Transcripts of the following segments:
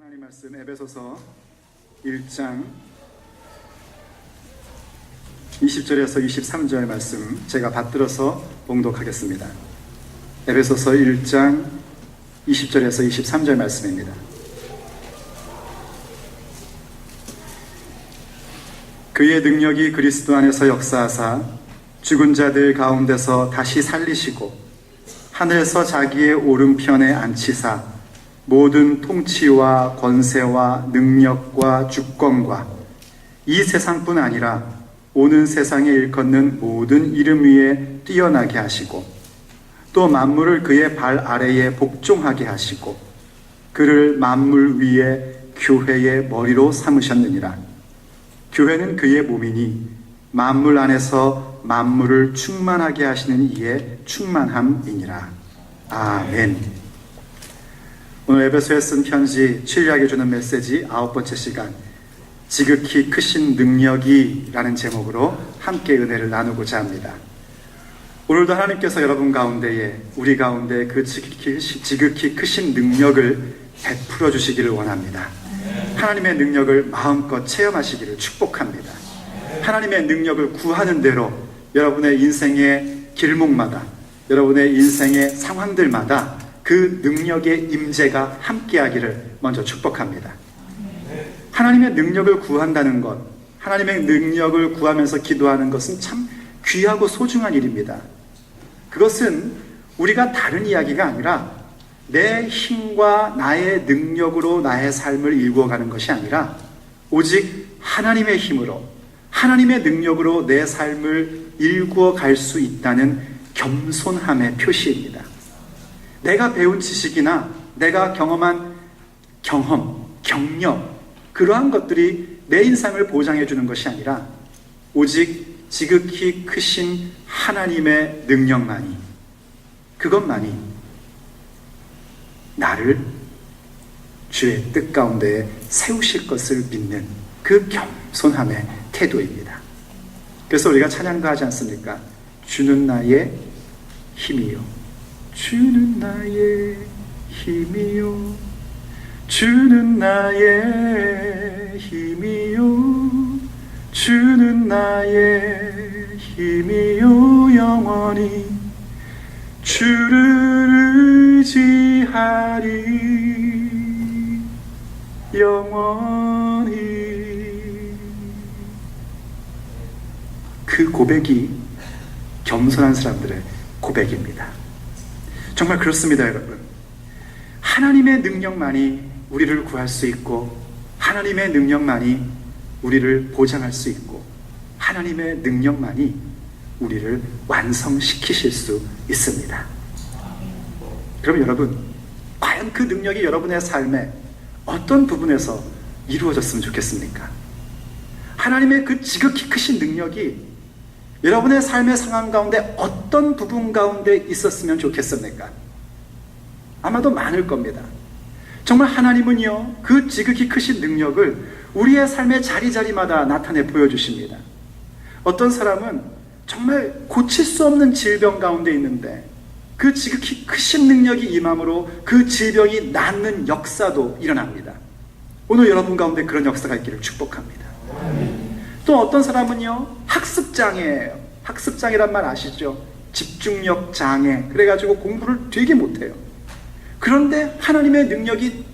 하나님 말씀 에베소서 1장 20절에서 23절 말씀 제가 받들어서 봉독하겠습니다. 에베소서 1장 20절에서 23절 말씀입니다. 그의 능력이 그리스도 안에서 역사하사 죽은 자들 가운데서 다시 살리시고 하늘에서 자기의 오른편에 앉히사 모든 통치와 권세와 능력과 주권과 이 세상뿐 아니라 오는 세상에 일컫는 모든 이름 위에 뛰어나게 하시고 또 만물을 그의 발 아래에 복종하게 하시고 그를 만물 위에 교회의 머리로 삼으셨느니라. 교회는 그의 몸이니 만물 안에서 만물을 충만하게 하시는 이의 충만함이니라. 아멘. 오늘 에베소에 쓴 편지 진리하게 주는 메시지 9번째 시간, 지극히 크신 능력이 라는 제목으로 함께 은혜를 나누고자 합니다. 오늘도 하나님께서 여러분 가운데에, 우리 가운데 그 지극히 크신 능력을 베풀어 주시기를 원합니다. 하나님의 능력을 마음껏 체험하시기를 축복합니다. 하나님의 능력을 구하는 대로 여러분의 인생의 길목마다, 여러분의 인생의 상황들마다 그 능력의 임재가 함께하기를 먼저 축복합니다. 하나님의 능력을 구한다는 것, 하나님의 능력을 구하면서 기도하는 것은 참 귀하고 소중한 일입니다. 그것은 우리가 다른 이야기가 아니라 내 힘과 나의 능력으로 나의 삶을 일구어가는 것이 아니라 오직 하나님의 힘으로, 하나님의 능력으로 내 삶을 일구어 갈 수 있다는 겸손함의 표시입니다. 내가 배운 지식이나 내가 경험한 경험, 경력, 그러한 것들이 내 인생을 보장해 주는 것이 아니라 오직 지극히 크신 하나님의 능력만이, 그것만이 나를 주의 뜻 가운데 세우실 것을 믿는 그 겸손함의 태도입니다. 그래서 우리가 찬양도 하지 않습니까? 주는 나의 힘이요, 주는 나의 힘이요, 주는 나의 힘이요, 주는 나의 힘이요, 영원히 주를 의지하리, 영원히. 그 고백이 겸손한 사람들의 고백입니다. 정말 그렇습니다, 여러분. 하나님의 능력만이 우리를 구할 수 있고, 하나님의 능력만이 우리를 보장할 수 있고, 하나님의 능력만이 우리를 완성시키실 수 있습니다. 그럼 여러분, 과연 그 능력이 여러분의 삶에 어떤 부분에서 이루어졌으면 좋겠습니까? 하나님의 그 지극히 크신 능력이 여러분의 삶의 상황 가운데 어떤 부분 가운데 있었으면 좋겠습니까? 아마도 많을 겁니다. 정말 하나님은요, 그 지극히 크신 능력을 우리의 삶의 자리자리마다 나타내 보여주십니다. 어떤 사람은 정말 고칠 수 없는 질병 가운데 있는데 그 지극히 크신 능력이 임함으로 그 질병이 낫는 역사도 일어납니다. 오늘 여러분 가운데 그런 역사가 있기를 축복합니다. 또 어떤 사람은요, 학습장애예요. 학습장애란 말 아시죠? 집중력 장애. 그래가지고 공부를 되게 못해요. 그런데 하나님의 능력이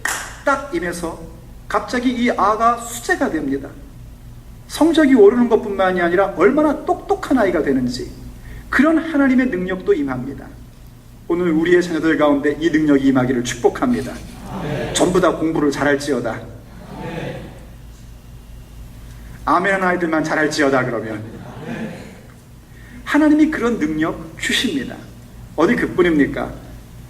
딱 임해서 갑자기 이 아가 수재가 됩니다. 성적이 오르는 것뿐만이 아니라 얼마나 똑똑한 아이가 되는지, 그런 하나님의 능력도 임합니다. 오늘 우리의 자녀들 가운데 이 능력이 임하기를 축복합니다. 전부 다 공부를 잘할지어다. 아멘한 아이들만 잘할지어다. 그러면 하나님이 그런 능력 주십니다. 어디 그뿐입니까?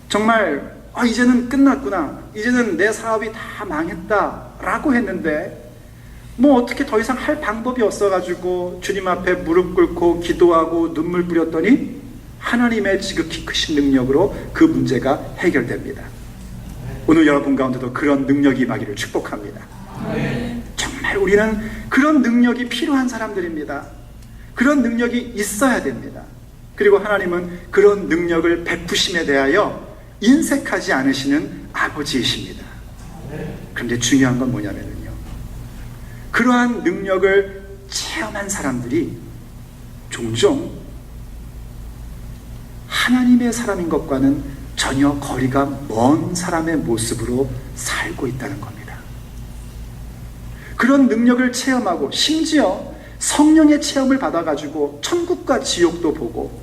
정말 이제는 끝났구나, 이제는 내 사업이 다 망했다 라고 했는데 뭐 어떻게 더 이상 할 방법이 없어가지고 주님 앞에 무릎 꿇고 기도하고 눈물 뿌렸더니 하나님의 지극히 크신 능력으로 그 문제가 해결됩니다. 오늘 여러분 가운데도 그런 능력이 임하기를 축복합니다. 정말 우리는 그런 능력이 필요한 사람들입니다. 그런 능력이 있어야 됩니다. 그리고 하나님은 그런 능력을 베푸심에 대하여 인색하지 않으시는 아버지이십니다. 그런데 중요한 건 뭐냐면요, 그러한 능력을 체험한 사람들이 종종 하나님의 사람인 것과는 전혀 거리가 먼 사람의 모습으로 살고 있다는 겁니다. 그런 능력을 체험하고 심지어 성령의 체험을 받아가지고 천국과 지옥도 보고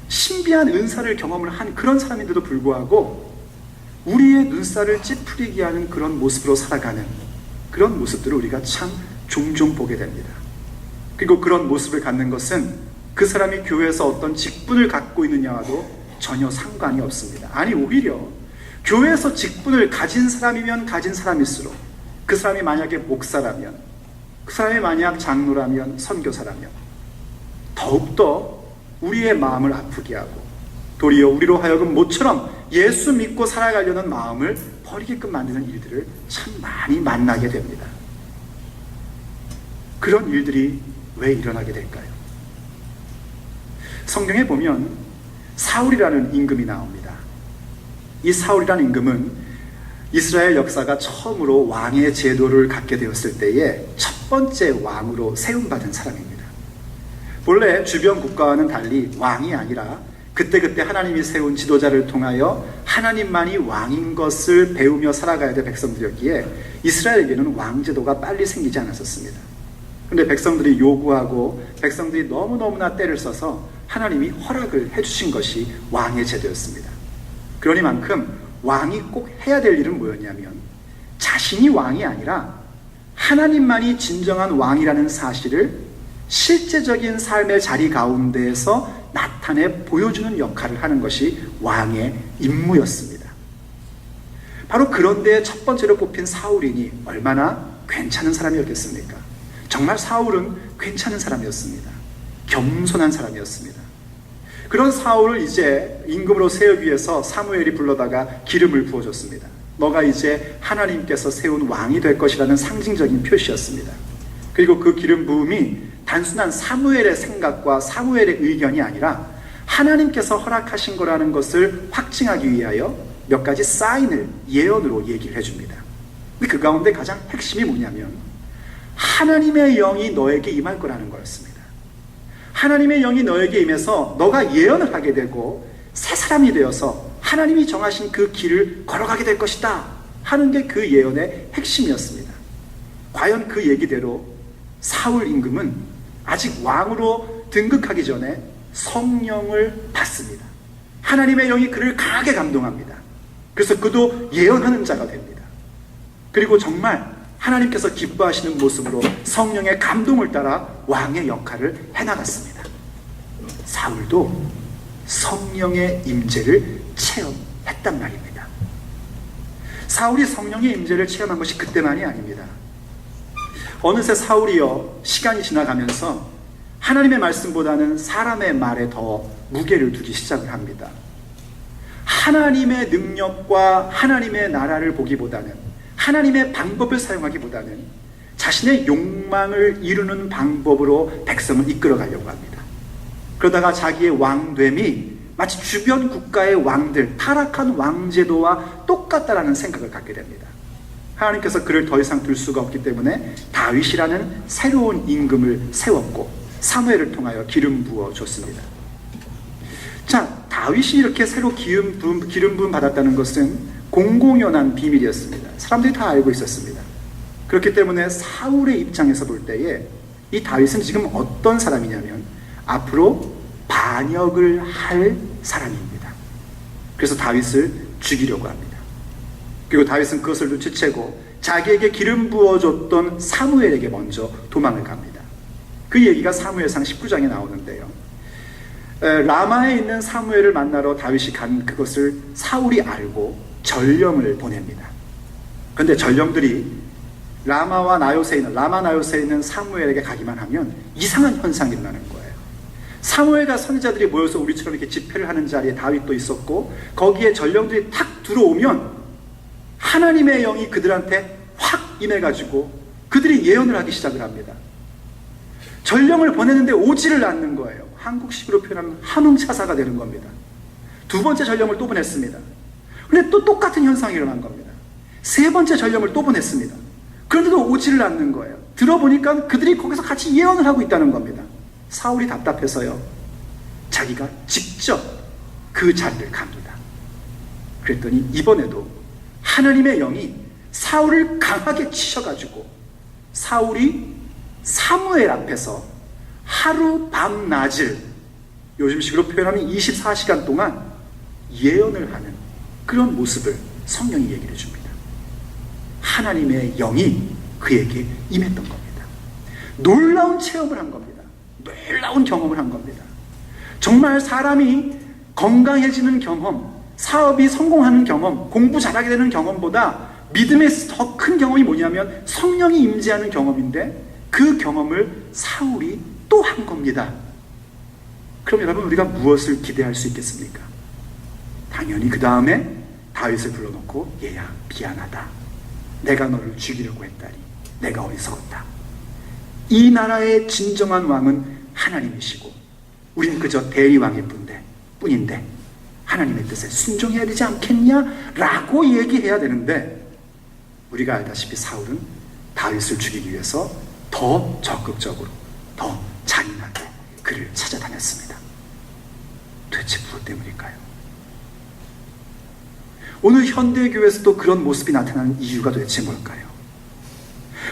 신비한 은사를 경험을 한 그런 사람인데도 불구하고 우리의 눈살을 찌푸리게 하는 그런 모습으로 살아가는 그런 모습들을 우리가 참 종종 보게 됩니다. 그리고 그런 모습을 갖는 것은 그 사람이 교회에서 어떤 직분을 갖고 있느냐와도 전혀 상관이 없습니다. 아니, 오히려 교회에서 직분을 가진 사람이면 가진 사람일수록, 그 사람이 만약에 목사라면, 그 사람이 만약 장로라면, 선교사라면 더욱더 우리의 마음을 아프게 하고 도리어 우리로 하여금 모처럼 예수 믿고 살아가려는 마음을 버리게끔 만드는 일들을 참 많이 만나게 됩니다. 그런 일들이 왜 일어나게 될까요? 성경에 보면 사울이라는 임금이 나옵니다. 이 사울이라는 임금은 이스라엘 역사가 처음으로 왕의 제도를 갖게 되었을 때에 첫 번째 왕으로 세움받은 사람입니다. 본래 주변 국가와는 달리 왕이 아니라 그때그때 하나님이 세운 지도자를 통하여 하나님만이 왕인 것을 배우며 살아가야 될 백성들이었기에 이스라엘에게는 왕제도가 빨리 생기지 않았었습니다. 그런데 백성들이 요구하고 백성들이 너무너무나 때를 써서 하나님이 허락을 해주신 것이 왕의 제도였습니다. 그러니만큼 왕이 꼭 해야 될 일은 뭐였냐면 자신이 왕이 아니라 하나님만이 진정한 왕이라는 사실을 실제적인 삶의 자리 가운데에서 나타내 보여주는 역할을 하는 것이 왕의 임무였습니다. 바로 그런 데에 첫 번째로 뽑힌 사울이니 얼마나 괜찮은 사람이었겠습니까? 정말 사울은 괜찮은 사람이었습니다. 겸손한 사람이었습니다. 그런 사울을 이제 임금으로 세우기 위해서 사무엘이 불러다가 기름을 부어줬습니다. 너가 이제 하나님께서 세운 왕이 될 것이라는 상징적인 표시였습니다. 그리고 그 기름 부음이 단순한 사무엘의 생각과 사무엘의 의견이 아니라 하나님께서 허락하신 거라는 것을 확증하기 위하여 몇 가지 사인을 예언으로 얘기를 해줍니다. 근데 그 가운데 가장 핵심이 뭐냐면 하나님의 영이 너에게 임할 거라는 거였습니다. 하나님의 영이 너에게 임해서 너가 예언을 하게 되고 새 사람이 되어서 하나님이 정하신 그 길을 걸어가게 될 것이다 하는 게 그 예언의 핵심이었습니다. 과연 그 얘기대로 사울 임금은 아직 왕으로 등극하기 전에 성령을 받습니다. 하나님의 영이 그를 강하게 감동합니다. 그래서 그도 예언하는 자가 됩니다. 그리고 정말 하나님께서 기뻐하시는 모습으로 성령의 감동을 따라 왕의 역할을 해나갔습니다. 사울도 성령의 임재를 체험했단 말입니다. 사울이 성령의 임재를 체험한 것이 그때만이 아닙니다. 어느새 사울이요, 시간이 지나가면서 하나님의 말씀보다는 사람의 말에 더 무게를 두기 시작을 합니다. 하나님의 능력과 하나님의 나라를 보기보다는, 하나님의 방법을 사용하기보다는 자신의 욕망을 이루는 방법으로 백성을 이끌어가려고 합니다. 그러다가 자기의 왕됨이 마치 주변 국가의 왕들, 타락한 왕제도와 똑같다라는 생각을 갖게 됩니다. 하나님께서 그를 더 이상 둘 수가 없기 때문에 다윗이라는 새로운 임금을 세웠고 사무엘을 통하여 기름 부어 줬습니다. 자, 다윗이 이렇게 새로 기름 부음 받았다는 것은 공공연한 비밀이었습니다. 사람들이 다 알고 있었습니다. 그렇기 때문에 사울의 입장에서 볼 때에 이 다윗은 지금 어떤 사람이냐면 앞으로 반역을 할 사람입니다. 그래서 다윗을 죽이려고 합니다. 그리고 다윗은 그것을 눈치채고 자기에게 기름 부어줬던 사무엘에게 먼저 도망을 갑니다. 그 얘기가 사무엘상 19장에 나오는데요. 라마에 있는 사무엘을 만나러 다윗이 간 그것을 사울이 알고 전령을 보냅니다. 그런데 전령들이 라마 나요스에 있는 사무엘에게 가기만 하면 이상한 현상이 일어나는 거예요. 사무엘과 선지자들이 모여서 우리처럼 이렇게 집회를 하는 자리에 다윗도 있었고 거기에 전령들이 탁 들어오면 하나님의 영이 그들한테 확 임해가지고 그들이 예언을 하기 시작을 합니다. 전령을 보내는데 오지를 않는 거예요. 한국식으로 표현하면 함흥차사가 되는 겁니다. 두 번째 전령을 또 보냈습니다. 근데 또 똑같은 현상이 일어난 겁니다. 세 번째 전령을 또 보냈습니다. 그런데도 오지를 않는 거예요. 들어보니까 그들이 거기서 같이 예언을 하고 있다는 겁니다. 사울이 답답해서요, 자기가 직접 그 자리를 갑니다. 그랬더니 이번에도 하나님의 영이 사울을 강하게 치셔가지고 사울이 사무엘 앞에서 하루 밤낮을, 요즘식으로 표현하면 24시간 동안 예언을 하는 그런 모습을 성령이 얘기를 해줍니다. 하나님의 영이 그에게 임했던 겁니다. 놀라운 체험을 한 겁니다. 놀라운 경험을 한 겁니다. 정말 사람이 건강해지는 경험, 사업이 성공하는 경험, 공부 잘하게 되는 경험보다 믿음의 더 큰 경험이 뭐냐면 성령이 임재하는 경험인데, 그 경험을 사울이 또 한 겁니다. 그럼 여러분, 우리가 무엇을 기대할 수 있겠습니까? 당연히 그 다음에 다윗을 불러놓고, 얘야 미안하다, 내가 너를 죽이려고 했다니 내가 어리석었다. 이 나라의 진정한 왕은 하나님이시고 우리는 그저 대리왕일 뿐인데 하나님의 뜻에 순종해야 되지 않겠냐? 라고 얘기해야 되는데, 우리가 알다시피 사울은 다윗을 죽이기 위해서 더 적극적으로, 더 잔인하게 그를 찾아다녔습니다. 도대체 무엇 때문일까요? 오늘 현대교회에서도 그런 모습이 나타나는 이유가 도대체 뭘까요?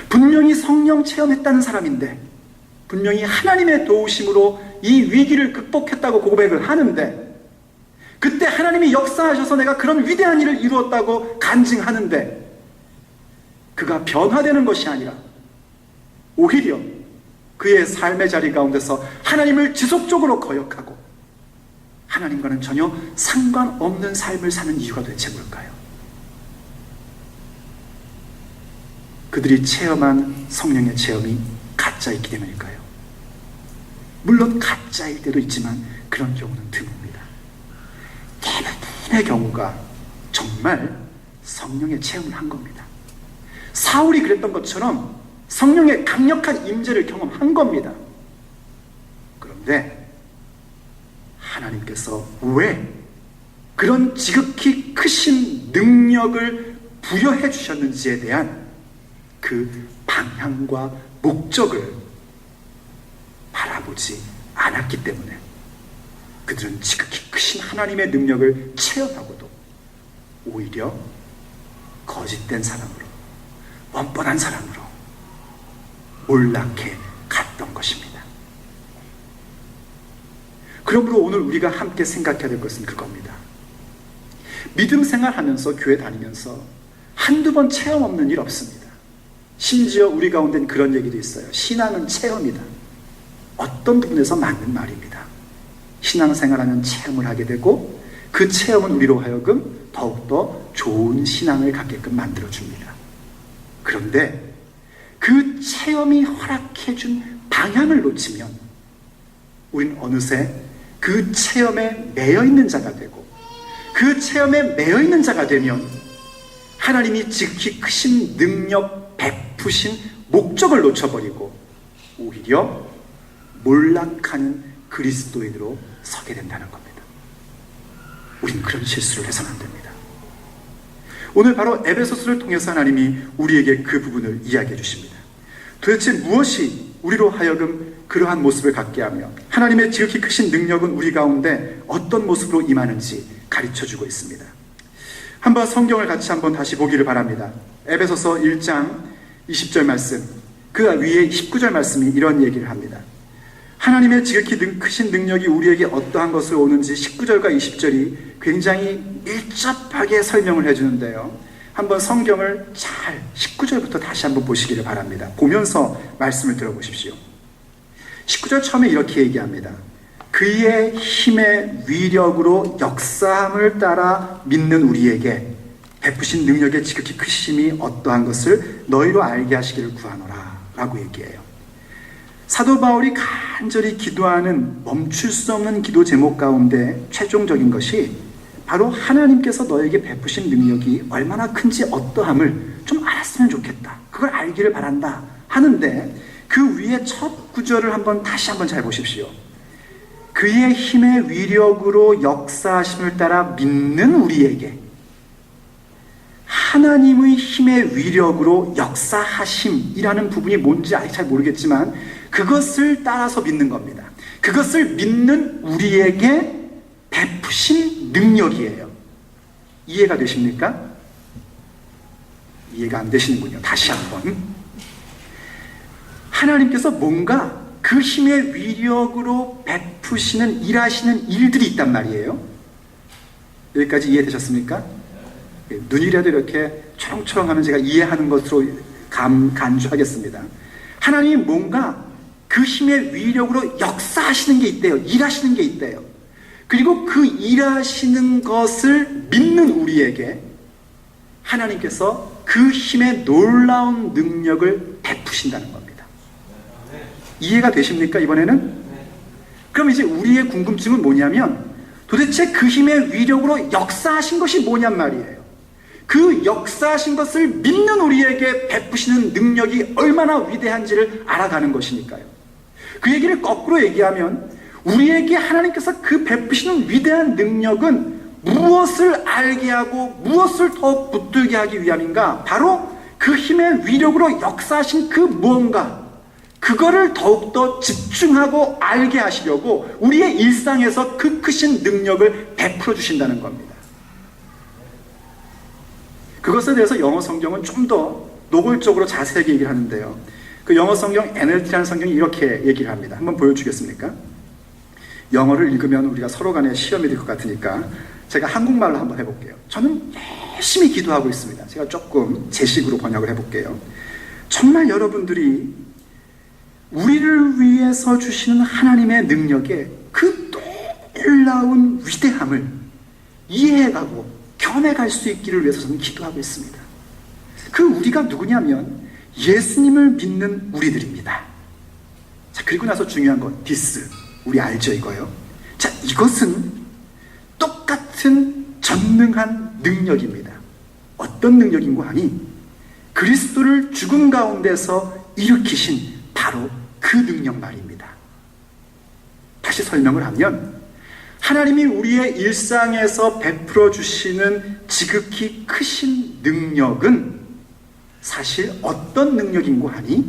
분명히 성령 체험했다는 사람인데, 분명히 하나님의 도우심으로 이 위기를 극복했다고 고백을 하는데, 그때 하나님이 역사하셔서 내가 그런 위대한 일을 이루었다고 간증하는데, 그가 변화되는 것이 아니라 오히려 그의 삶의 자리 가운데서 하나님을 지속적으로 거역하고 하나님과는 전혀 상관없는 삶을 사는 이유가 도대체 뭘까요? 그들이 체험한 성령의 체험이 가짜이기 때문일까요? 물론 가짜일 때도 있지만 그런 경우는 드뭅니다. 대부분의 경우가 정말 성령의 체험을 한 겁니다. 사울이 그랬던 것처럼 성령의 강력한 임재를 경험한 겁니다. 그런데 하나님께서 왜 그런 지극히 크신 능력을 부여해 주셨는지에 대한 그 방향과 목적을 바라보지 않았기 때문에 그들은 지극히 크신 하나님의 능력을 체험하고도 오히려 거짓된 사람으로, 뻔뻔한 사람으로 몰락해 갔던 것입니다. 그러므로 오늘 우리가 함께 생각해야 될 것은 그겁니다. 믿음 생활하면서, 교회 다니면서 한두 번 체험 없는 일 없습니다. 심지어 우리 가운데는 그런 얘기도 있어요. 신앙은 체험이다. 어떤 부분에서 맞는 말입니다. 신앙생활하는 체험을 하게 되고 그 체험은 우리로 하여금 더욱더 좋은 신앙을 갖게끔 만들어줍니다. 그런데 그 체험이 허락해준 방향을 놓치면 우리는 어느새 그 체험에 매여있는 자가 되고, 그 체험에 매여있는 자가 되면 하나님이 지극히 크신 능력 베푸신 목적을 놓쳐버리고 오히려 몰락하는 그리스도인으로 서게 된다는 겁니다. 우리는 그런 실수를 해서는 안 됩니다. 오늘 바로 에베소서를 통해서 하나님이 우리에게 그 부분을 이야기해 주십니다. 도대체 무엇이 우리로 하여금 그러한 모습을 갖게 하며 하나님의 지극히 크신 능력은 우리 가운데 어떤 모습으로 임하는지 가르쳐주고 있습니다. 한번 성경을 같이 한번 다시 보기를 바랍니다. 에베소서 1장 20절 말씀, 그 위에 19절 말씀이 이런 얘기를 합니다. 하나님의 지극히 크신 능력이 우리에게 어떠한 것으로 오는지 19절과 20절이 굉장히 밀접하게 설명을 해주는데요. 한번 성경을 잘 19절부터 다시 한번 보시기를 바랍니다. 보면서 말씀을 들어보십시오. 19절 처음에 이렇게 얘기합니다. 그의 힘의 위력으로 역사함을 따라 믿는 우리에게 베푸신 능력의 지극히 크심이 어떠한 것을 너희로 알게 하시기를 구하노라 라고 얘기해요. 사도 바울이 간절히 기도하는 멈출 수 없는 기도 제목 가운데 최종적인 것이 바로 하나님께서 너에게 베푸신 능력이 얼마나 큰지 어떠함을 좀 알았으면 좋겠다, 그걸 알기를 바란다 하는데, 그 위에 첫 구절을 다시 한번 잘 보십시오. 그의 힘의 위력으로 역사하심을 따라 믿는 우리에게 하나님의 힘의 위력으로 역사하심이라는 부분이 뭔지 아직 잘 모르겠지만 그것을 따라서 믿는 겁니다. 그것을 믿는 우리에게 베푸신 능력이에요. 이해가 되십니까? 이해가 안 되시는군요. 다시 한번. 하나님께서 뭔가 그 힘의 위력으로 베푸시는, 일하시는 일들이 있단 말이에요. 여기까지 이해되셨습니까? 눈이라도 이렇게 초롱초롱하면 제가 이해하는 것으로 간주하겠습니다. 하나님이 뭔가 그 힘의 위력으로 역사하시는 게 있대요. 일하시는 게 있대요. 그리고 그 일하시는 것을 믿는 우리에게 하나님께서 그 힘의 놀라운 능력을 베푸신다는 겁니다. 이해가 되십니까, 이번에는? 그럼 이제 우리의 궁금증은 뭐냐면 도대체 그 힘의 위력으로 역사하신 것이 뭐냔 말이에요. 그 역사하신 것을 믿는 우리에게 베푸시는 능력이 얼마나 위대한지를 알아가는 것이니까요. 그 얘기를 거꾸로 얘기하면 우리에게 하나님께서 그 베푸시는 위대한 능력은 무엇을 알게 하고 무엇을 더 붙들게 하기 위함인가? 바로 그 힘의 위력으로 역사하신 그 무언가, 그거를 더욱더 집중하고 알게 하시려고 우리의 일상에서 그 크신 능력을 베풀어 주신다는 겁니다. 그것에 대해서 영어 성경은 좀 더 노골적으로 자세하게 얘기를 하는데요. 그 영어 성경 NLT라는 성경이 이렇게 얘기를 합니다. 한번 보여주겠습니까? 영어를 읽으면 우리가 서로 간에 시험이 될 것 같으니까 제가 한국말로 한번 해볼게요. 저는 열심히 기도하고 있습니다. 제가 조금 제 식으로 번역을 해볼게요. 정말 여러분들이 우리를 위해서 주시는 하나님의 능력에 그 놀라운 위대함을 이해해가고 경험해갈 수 있기를 위해서 저는 기도하고 있습니다. 그 우리가 누구냐면 예수님을 믿는 우리들입니다. 자, 그리고 나서 중요한 건 this. 우리 알죠, 이거요? 자, 이것은 똑같은 전능한 능력입니다. 어떤 능력인고 하니 그리스도를 죽음 가운데서 일으키신 바로 그 능력 말입니다. 다시 설명을 하면 하나님이 우리의 일상에서 베풀어 주시는 지극히 크신 능력은 사실 어떤 능력인고 하니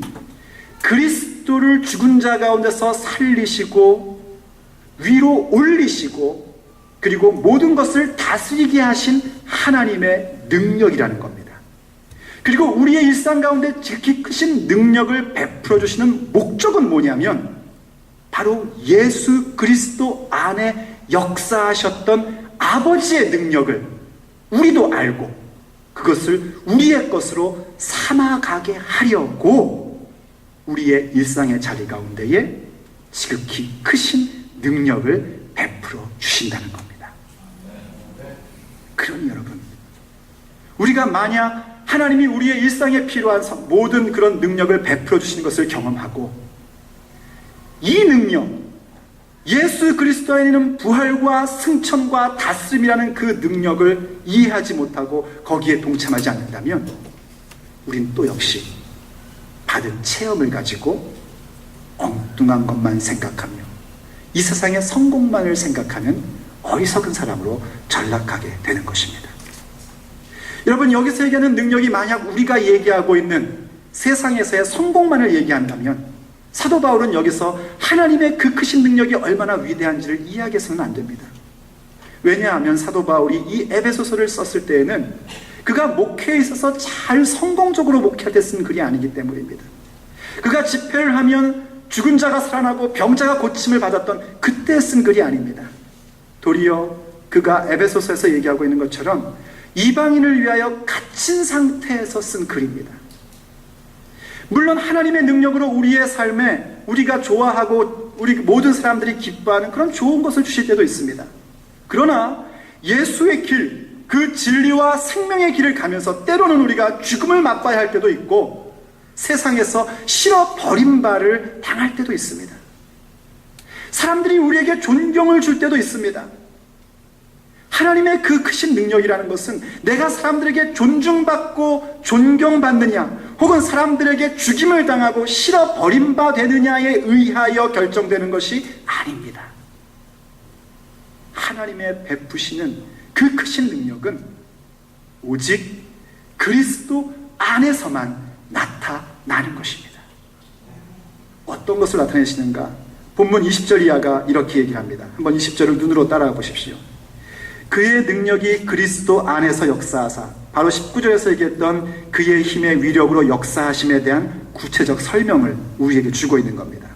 그리스도를 죽은 자 가운데서 살리시고 위로 올리시고 그리고 모든 것을 다스리게 하신 하나님의 능력이라는 겁니다. 그리고 우리의 일상 가운데 지극히 크신 능력을 베풀어 주시는 목적은 뭐냐면 바로 예수 그리스도 안에 역사하셨던 아버지의 능력을 우리도 알고 그것을 우리의 것으로 삼아가게 하려고 우리의 일상의 자리 가운데에 지극히 크신 능력을 베풀어 주신다는 겁니다. 그러니 여러분, 우리가 만약 하나님이 우리의 일상에 필요한 모든 그런 능력을 베풀어 주시는 것을 경험하고 이 능력, 예수 그리스도 안에 있는 부활과 승천과 다스림이라는 그 능력을 이해하지 못하고 거기에 동참하지 않는다면 우린 또 역시 받은 체험을 가지고 엉뚱한 것만 생각하며 이 세상의 성공만을 생각하는 어리석은 사람으로 전락하게 되는 것입니다. 여러분, 여기서 얘기하는 능력이 만약 우리가 얘기하고 있는 세상에서의 성공만을 얘기한다면 사도 바울은 여기서 하나님의 그 크신 능력이 얼마나 위대한지를 이야기해서는 안 됩니다. 왜냐하면 사도 바울이 이 에베소서를 썼을 때에는 그가 목회에 있어서 잘 성공적으로 목회할 때 쓴 글이 아니기 때문입니다. 그가 집회를 하면 죽은 자가 살아나고 병자가 고침을 받았던 그때 쓴 글이 아닙니다. 도리어 그가 에베소서에서 얘기하고 있는 것처럼 이방인을 위하여 갇힌 상태에서 쓴 글입니다. 물론 하나님의 능력으로 우리의 삶에 우리가 좋아하고 우리 모든 사람들이 기뻐하는 그런 좋은 것을 주실 때도 있습니다. 그러나 예수의 길, 그 진리와 생명의 길을 가면서 때로는 우리가 죽음을 맛봐야 할 때도 있고 세상에서 싫어 버림받을 당할 때도 있습니다. 사람들이 우리에게 존경을 줄 때도 있습니다. 하나님의 그 크신 능력이라는 것은 내가 사람들에게 존중받고 존경받느냐 혹은 사람들에게 죽임을 당하고 싫어 버림받되느냐에 의하여 결정되는 것이 아닙니다. 하나님의 베푸시는 그 크신 능력은 오직 그리스도 안에서만 나타나는 것입니다. 어떤 것을 나타내시는가? 본문 20절 이하가 이렇게 얘기를 합니다. 한번 20절을 눈으로 따라가 보십시오. 그의 능력이 그리스도 안에서 역사하사, 바로 19절에서 얘기했던 그의 힘의 위력으로 역사하심에 대한 구체적 설명을 우리에게 주고 있는 겁니다.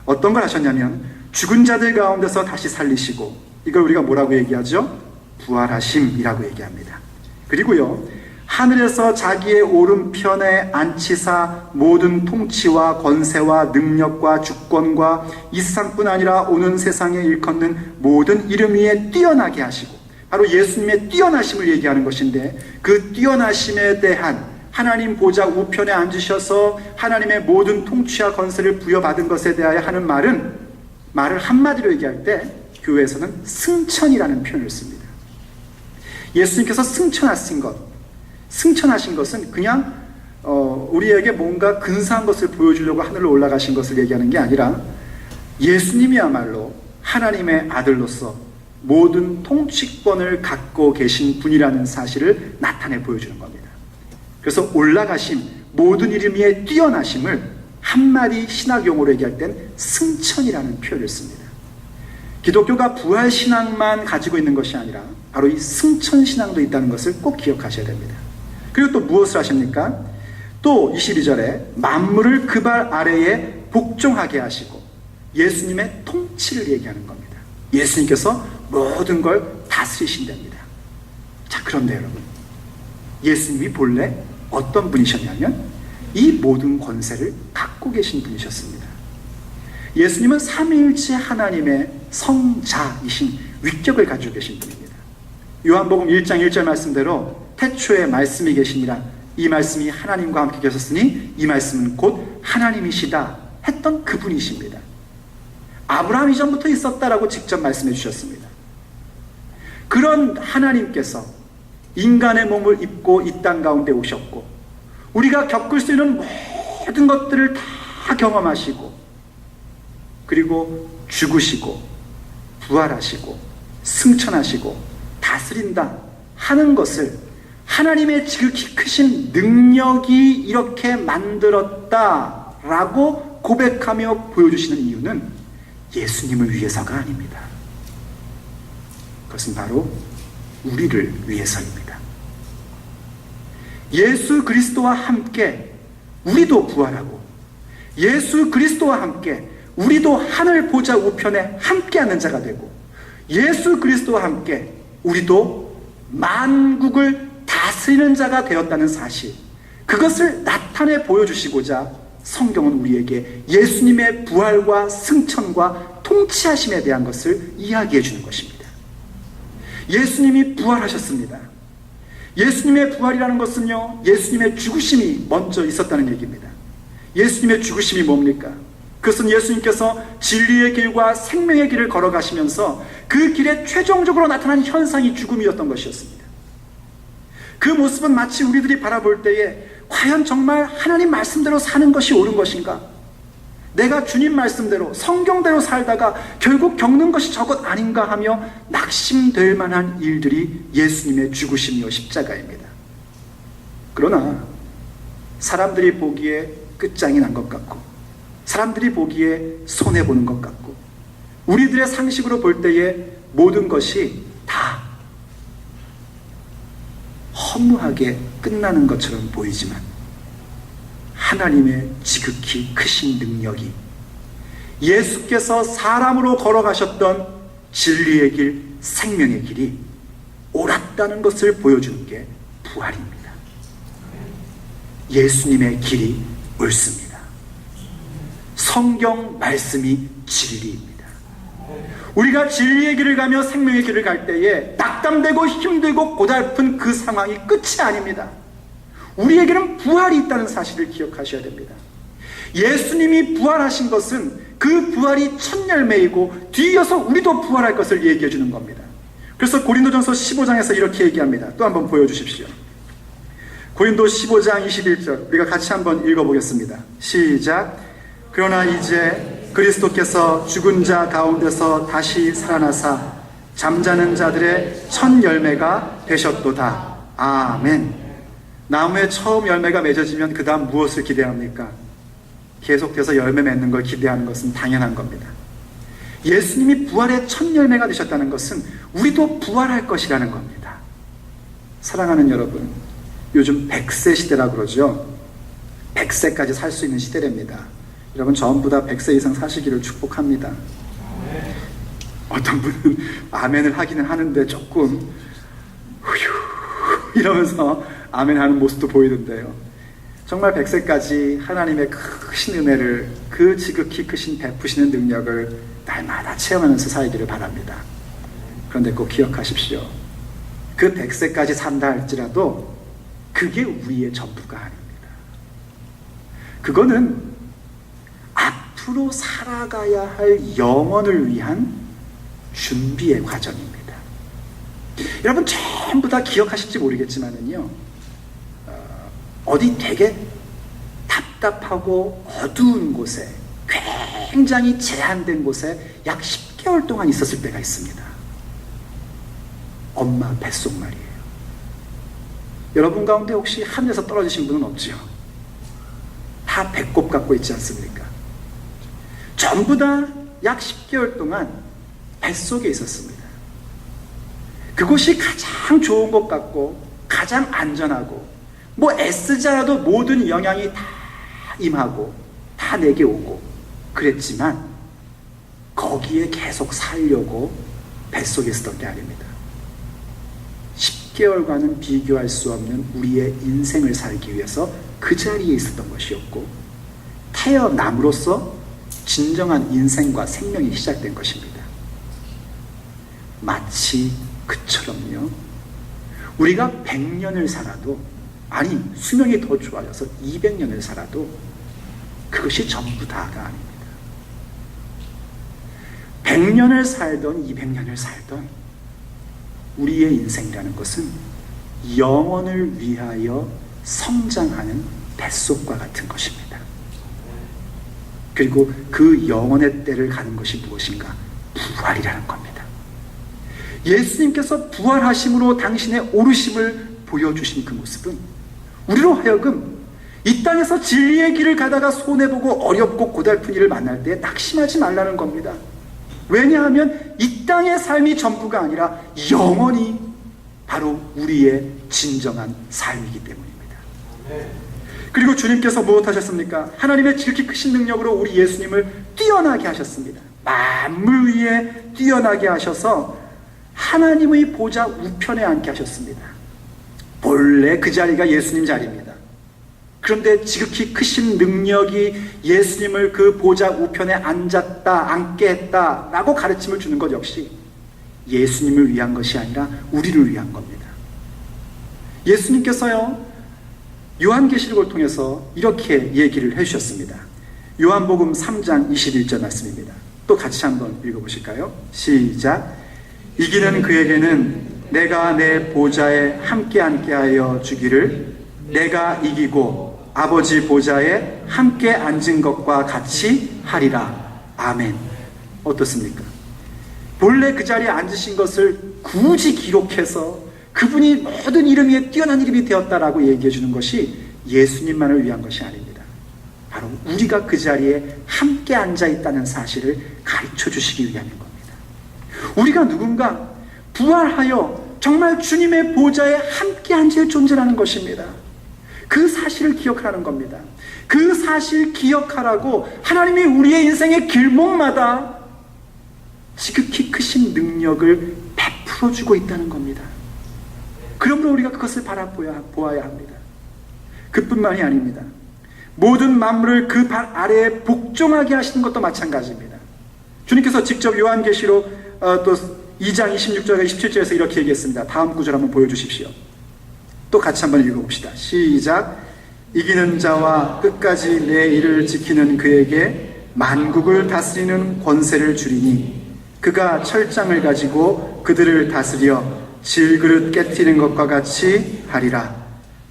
어떤 걸 하셨냐면 죽은 자들 가운데서 다시 살리시고, 이걸 우리가 뭐라고 얘기하죠? 부활하심이라고 얘기합니다. 그리고요, 하늘에서 자기의 오른편에 앉히사 모든 통치와 권세와 능력과 주권과 이 세상뿐 아니라 오는 세상에 일컫는 모든 이름 위에 뛰어나게 하시고, 바로 예수님의 뛰어나심을 얘기하는 것인데, 그 뛰어나심에 대한 하나님 보좌 우편에 앉으셔서 하나님의 모든 통치와 권세를 부여받은 것에 대하여 하는 말을 한마디로 얘기할 때 교회에서는 승천이라는 표현을 씁니다. 예수님께서 승천하신 것은 그냥 우리에게 뭔가 근사한 것을 보여주려고 하늘로 올라가신 것을 얘기하는 게 아니라, 예수님이야말로 하나님의 아들로서 모든 통치권을 갖고 계신 분이라는 사실을 나타내 보여주는 겁니다. 그래서 올라가심, 모든 이름 위에 뛰어나심을 한마디 신학용어로 얘기할 땐 승천이라는 표현을 씁니다. 기독교가 부활신앙만 가지고 있는 것이 아니라 바로 이 승천신앙도 있다는 것을 꼭 기억하셔야 됩니다. 그리고 또 무엇을 하십니까? 또 22절에 만물을 그 발 아래에 복종하게 하시고, 예수님의 통치를 얘기하는 겁니다. 예수님께서 모든 걸 다스리신답니다. 자, 그런데 여러분, 예수님이 본래 어떤 분이셨냐면 이 모든 권세를 갖고 계신 분이셨습니다. 예수님은 삼위일체 하나님의 성자이신 위격을 가지고 계신 분입니다. 요한복음 1장 1절 말씀대로 태초에 말씀이 계시니라, 이 말씀이 하나님과 함께 계셨으니 이 말씀은 곧 하나님이시다 했던 그분이십니다. 아브라함 이전부터 있었다라고 직접 말씀해 주셨습니다. 그런 하나님께서 인간의 몸을 입고 이 땅 가운데 오셨고, 우리가 겪을 수 있는 모든 것들을 다 경험하시고, 그리고 죽으시고 부활하시고 승천하시고 다스린다 하는 것을 하나님의 지극히 크신 능력이 이렇게 만들었다라고 고백하며 보여주시는 이유는 예수님을 위해서가 아닙니다. 그것은 바로 우리를 위해서입니다. 예수 그리스도와 함께 우리도 부활하고, 예수 그리스도와 함께 우리도 하늘 보좌 우편에 함께하는 자가 되고, 예수 그리스도와 함께 우리도 만국을 다스리는 자가 되었다는 사실, 그것을 나타내 보여주시고자 성경은 우리에게 예수님의 부활과 승천과 통치하심에 대한 것을 이야기해 주는 것입니다. 예수님이 부활하셨습니다. 예수님의 부활이라는 것은요, 예수님의 죽으심이 먼저 있었다는 얘기입니다. 예수님의 죽으심이 뭡니까? 그것은 예수님께서 진리의 길과 생명의 길을 걸어가시면서 그 길에 최종적으로 나타난 현상이 죽음이었던 것이었습니다. 그 모습은 마치 우리들이 바라볼 때에 과연 정말 하나님 말씀대로 사는 것이 옳은 것인가? 내가 주님 말씀대로 성경대로 살다가 결국 겪는 것이 저것 아닌가 하며 낙심될 만한 일들이 예수님의 죽으심이요 십자가입니다. 그러나 사람들이 보기에 끝장이 난 것 같고, 사람들이 보기에 손해보는 것 같고, 우리들의 상식으로 볼 때에 모든 것이 다 허무하게 끝나는 것처럼 보이지만, 하나님의 지극히 크신 능력이 예수께서 사람으로 걸어가셨던 진리의 길, 생명의 길이 옳았다는 것을 보여주는 게 부활입니다. 예수님의 길이 옳습니다. 성경 말씀이 진리입니다. 우리가 진리의 길을 가며 생명의 길을 갈 때에 낙담되고 힘들고 고달픈 그 상황이 끝이 아닙니다. 우리에게는 부활이 있다는 사실을 기억하셔야 됩니다. 예수님이 부활하신 것은 그 부활이 첫 열매이고 뒤이어서 우리도 부활할 것을 얘기해 주는 겁니다. 그래서 고린도전서 15장에서 이렇게 얘기합니다. 또 한번 보여주십시오. 고린도 15장 21절 우리가 같이 한번 읽어보겠습니다. 시작. 그러나 이제 그리스도께서 죽은 자 가운데서 다시 살아나사 잠자는 자들의 첫 열매가 되셨도다. 아멘. 나무에 처음 열매가 맺어지면 그 다음 무엇을 기대합니까? 계속돼서 열매 맺는 걸 기대하는 것은 당연한 겁니다. 예수님이 부활의 첫 열매가 되셨다는 것은 우리도 부활할 것이라는 겁니다. 사랑하는 여러분, 요즘 100세 시대라고 그러죠. 100세까지 살 수 있는 시대랍니다. 여러분 전부 다 100세 이상 사시기를 축복합니다. 어떤 분은 아멘을 하기는 하는데 조금 휴 이러면서 아멘 하는 모습도 보이던데요. 정말 100세까지 하나님의 크신 은혜를, 그 지극히 크신 베푸시는 능력을 날마다 체험하면서 살기를 바랍니다. 그런데 꼭 기억하십시오. 그 100세까지 산다 할지라도 그게 우리의 전부가 아닙니다. 그거는 앞으로 살아가야 할 영혼을 위한 준비의 과정입니다. 여러분 전부 다 기억하실지 모르겠지만은요, 어디 되게 답답하고 어두운 곳에, 굉장히 제한된 곳에 약 10개월 동안 있었을 때가 있습니다. 엄마 뱃속 말이에요. 여러분 가운데 혹시 하늘에서 떨어지신 분은 없지요? 다 배꼽 갖고 있지 않습니까? 전부 다 약 10개월 동안 뱃속에 있었습니다. 그곳이 가장 좋은 것 같고 가장 안전하고, 뭐 애쓰자라도 모든 영향이 다 임하고 다 내게 오고 그랬지만 거기에 계속 살려고 뱃속에 있었던 게 아닙니다. 10개월과는 비교할 수 없는 우리의 인생을 살기 위해서 그 자리에 있었던 것이었고, 태어남으로써 진정한 인생과 생명이 시작된 것입니다. 마치 그처럼요, 우리가 100년을 살아도, 아니 수명이 더 좋아져서 200년을 살아도 그것이 전부 다가 아닙니다. 100년을 살던 200년을 살던 우리의 인생이라는 것은 영혼을 위하여 성장하는 뱃속과 같은 것입니다. 그리고 그 영혼의 때를 가는 것이 무엇인가? 부활이라는 겁니다. 예수님께서 부활하심으로 당신의 오르심을 보여주신 그 모습은 우리로 하여금 이 땅에서 진리의 길을 가다가 손해보고 어렵고 고달픈 일을 만날 때 낙심하지 말라는 겁니다. 왜냐하면 이 땅의 삶이 전부가 아니라 영원히 바로 우리의 진정한 삶이기 때문입니다. 그리고 주님께서 무엇하셨습니까? 하나님의 지극히 크신 능력으로 우리 예수님을 뛰어나게 하셨습니다. 만물 위에 뛰어나게 하셔서 하나님의 보좌 우편에 앉게 하셨습니다. 본래 그 자리가 예수님 자리입니다. 그런데 지극히 크신 능력이 예수님을 그 보좌 우편에 앉게 했다라고 가르침을 주는 것 역시 예수님을 위한 것이 아니라 우리를 위한 겁니다. 예수님께서요, 요한계시록을 통해서 이렇게 얘기를 해주셨습니다. 요한복음 3장 21절 말씀입니다. 또 같이 한번 읽어보실까요? 시작. 이기는 그에게는 내가 내 보좌에 함께 앉게 하여 주기를, 내가 이기고 아버지 보좌에 함께 앉은 것과 같이 하리라. 아멘. 어떻습니까? 본래 그 자리에 앉으신 것을 굳이 기록해서 그분이 모든 이름 위에 뛰어난 이름이 되었다라고 얘기해 주는 것이 예수님만을 위한 것이 아닙니다. 바로 우리가 그 자리에 함께 앉아 있다는 사실을 가르쳐 주시기 위함인 겁니다. 우리가 누군가 부활하여 정말 주님의 보좌에 함께 앉을 존재라는 것입니다. 그 사실을 기억하는 겁니다. 그 사실 기억하라고 하나님이 우리의 인생의 길목마다 지극히 크신 능력을 베풀어 주고 있다는 겁니다. 그러므로 우리가 그것을 바라보아야 합니다. 그뿐만이 아닙니다. 모든 만물을 그 발 아래에 복종하게 하시는 것도 마찬가지입니다. 주님께서 직접 요한계시록 또 2장 26절과 27절에서 이렇게 얘기했습니다. 다음 구절 한번 보여주십시오. 또 같이 한번 읽어봅시다. 시작. 이기는 자와 끝까지 내 일을 지키는 그에게 만국을 다스리는 권세를 주리니 그가 철장을 가지고 그들을 다스려 질그릇 깨트리는 것과 같이 하리라.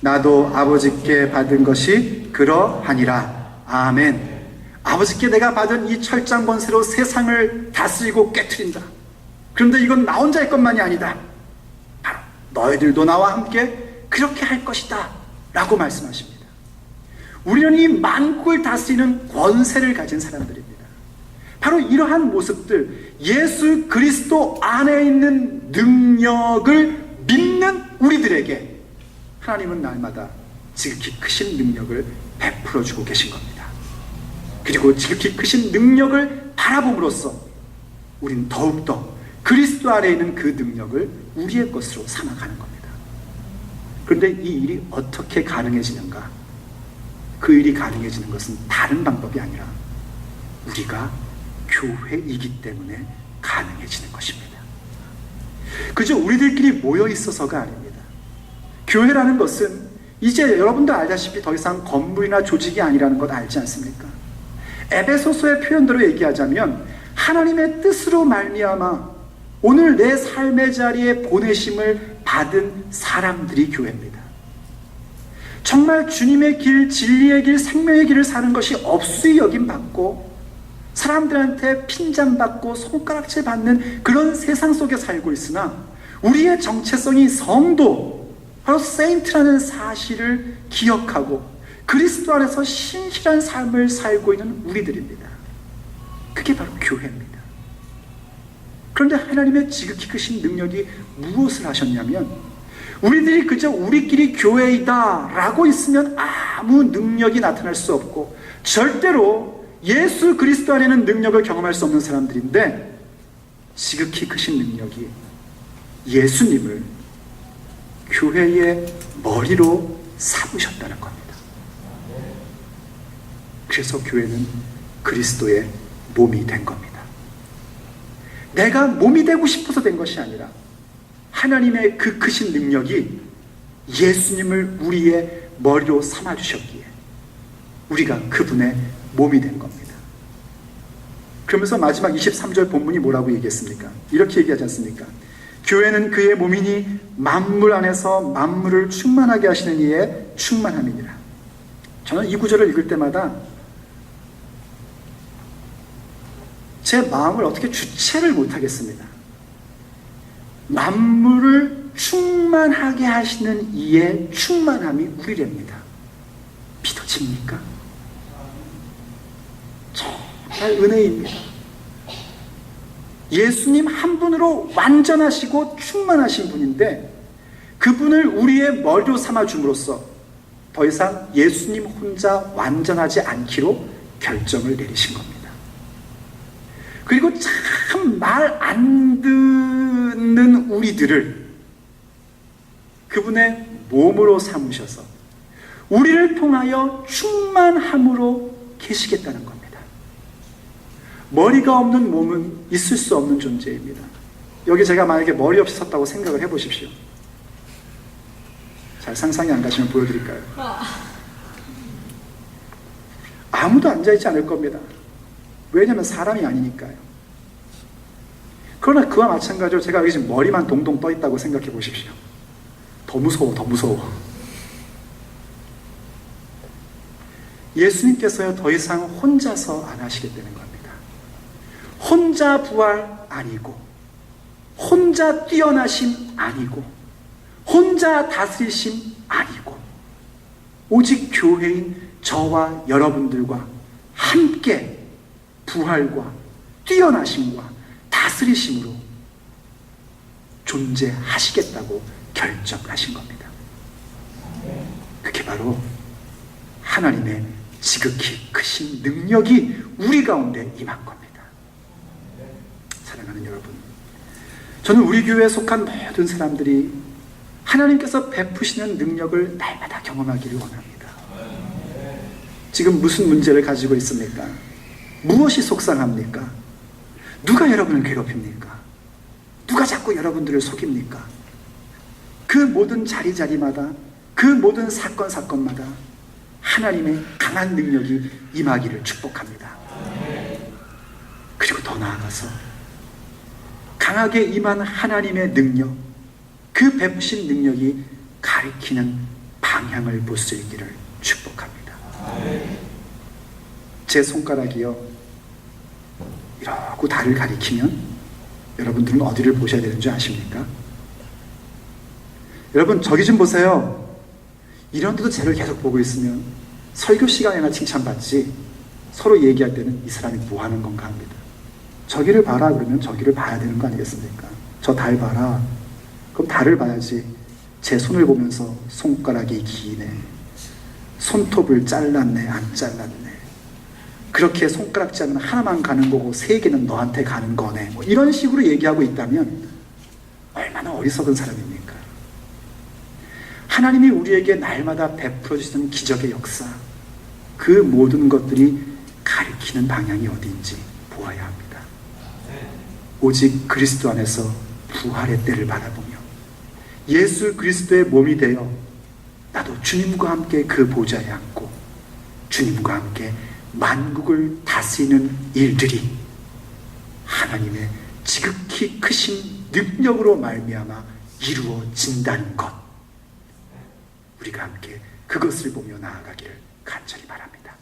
나도 아버지께 받은 것이 그러하니라. 아멘. 아버지께 내가 받은 이 철장 권세로 세상을 다스리고 깨트린다. 그런데 이건 나 혼자의 것만이 아니다. 바로 너희들도 나와 함께 그렇게 할 것이다 라고 말씀하십니다. 우리는 이 만국을 다스리는 권세를 가진 사람들입니다. 바로 이러한 모습들, 예수 그리스도 안에 있는 능력을 믿는 우리들에게 하나님은 날마다 지극히 크신 능력을 베풀어주고 계신 겁니다. 그리고 지극히 크신 능력을 바라봄으로써 우린 더욱더 그리스도 안에 있는 그 능력을 우리의 것으로 삼아가는 겁니다. 그런데 이 일이 어떻게 가능해지는가? 그 일이 가능해지는 것은 다른 방법이 아니라 우리가 교회이기 때문에 가능해지는 것입니다. 그저 우리들끼리 모여 있어서가 아닙니다. 교회라는 것은 이제 여러분도 알다시피 더 이상 건물이나 조직이 아니라는 것 알지 않습니까? 에베소서의 표현대로 얘기하자면 하나님의 뜻으로 말미암아 오늘 내 삶의 자리에 보내심을 받은 사람들이 교회입니다. 정말 주님의 길, 진리의 길, 생명의 길을 사는 것이 업수히 여김받고 사람들한테 핀잔받고 손가락질 받는 그런 세상 속에 살고 있으나 우리의 정체성이 성도, 바로 세인트라는 사실을 기억하고 그리스도 안에서 신실한 삶을 살고 있는 우리들입니다. 그게 바로 교회입니다. 그런데 하나님의 지극히 크신 능력이 무엇을 하셨냐면 우리들이 그저 우리끼리 교회이다 라고 있으면 아무 능력이 나타날 수 없고 절대로 예수 그리스도 안에는 능력을 경험할 수 없는 사람들인데 지극히 크신 능력이 예수님을 교회의 머리로 삼으셨다는 겁니다. 그래서 교회는 그리스도의 몸이 된 겁니다. 내가 몸이 되고 싶어서 된 것이 아니라 하나님의 그 크신 능력이 예수님을 우리의 머리로 삼아주셨기에 우리가 그분의 몸이 된 겁니다. 그러면서 마지막 23절 본문이 뭐라고 얘기했습니까? 이렇게 얘기하지 않습니까? 교회는 그의 몸이니 만물 안에서 만물을 충만하게 하시는 이의 충만함이니라. 저는 이 구절을 읽을 때마다 제 마음을 어떻게 주체를 못하겠습니다. 만물을 충만하게 하시는 이의 충만함이 우리랍니다. 믿어집니까? 정말 은혜입니다. 예수님 한 분으로 완전하시고 충만하신 분인데 그분을 우리의 머리로 삼아줌으로써 더 이상 예수님 혼자 완전하지 않기로 결정을 내리신 겁니다. 그리고 참 말 안 듣는 우리들을 그분의 몸으로 삼으셔서 우리를 통하여 충만함으로 계시겠다는 겁니다. 머리가 없는 몸은 있을 수 없는 존재입니다. 여기 제가 만약에 머리 없이 섰다고 생각을 해보십시오. 잘 상상이 안 가시면 보여드릴까요? 아무도 앉아있지 않을 겁니다. 왜냐하면 사람이 아니니까요. 그러나 그와 마찬가지로 제가 여기 지금 머리만 동동 떠 있다고 생각해 보십시오. 더 무서워, 더 무서워. 예수님께서요 더 이상 혼자서 안 하시겠다는 겁니다. 혼자 부활 아니고, 혼자 뛰어나심 아니고, 혼자 다스리심 아니고, 오직 교회인 저와 여러분들과 함께 부활과 뛰어나심과 다스리심으로 존재하시겠다고 결정하신 겁니다. 그게 바로 하나님의 지극히 크신 능력이 우리 가운데 임한 겁니다. 사랑하는 여러분, 저는 우리 교회에 속한 모든 사람들이 하나님께서 베푸시는 능력을 날마다 경험하기를 원합니다. 지금 무슨 문제를 가지고 있습니까? 무엇이 속상합니까? 누가 여러분을 괴롭힙니까? 누가 자꾸 여러분들을 속입니까? 그 모든 자리자리마다, 그 모든 사건마다 하나님의 강한 능력이 임하기를 축복합니다. 그리고 더 나아가서 강하게 임한 하나님의 능력, 그 베푸신 능력이 가리키는 방향을 볼 수 있기를 축복합니다. 제 손가락이요 이러고 달을 가리키면 여러분들은 어디를 보셔야 되는 줄 아십니까? 여러분 저기 좀 보세요. 이런데도 쟤를 계속 보고 있으면 설교 시간에나 칭찬받지 서로 얘기할 때는 이 사람이 뭐 하는 건가 합니다. 저기를 봐라 그러면 저기를 봐야 되는 거 아니겠습니까? 저 달 봐라. 그럼 달을 봐야지. 제 손을 보면서 손가락이 기네. 손톱을 잘랐네, 안 잘랐네. 그렇게 손가락질하면 하나만 가는 거고 세 개는 너한테 가는 거네. 뭐 이런 식으로 얘기하고 있다면 얼마나 어리석은 사람입니까? 하나님이 우리에게 날마다 베풀어 주시는 기적의 역사, 그 모든 것들이 가리키는 방향이 어디인지 보아야 합니다. 오직 그리스도 안에서 부활의 때를 바라보며 예수 그리스도의 몸이 되어 나도 주님과 함께 그 보좌에 앉고 주님과 함께 만국을 다스리는 일들이 하나님의 지극히 크신 능력으로 말미암아 이루어진다는 것, 우리가 함께 그것을 보며 나아가기를 간절히 바랍니다.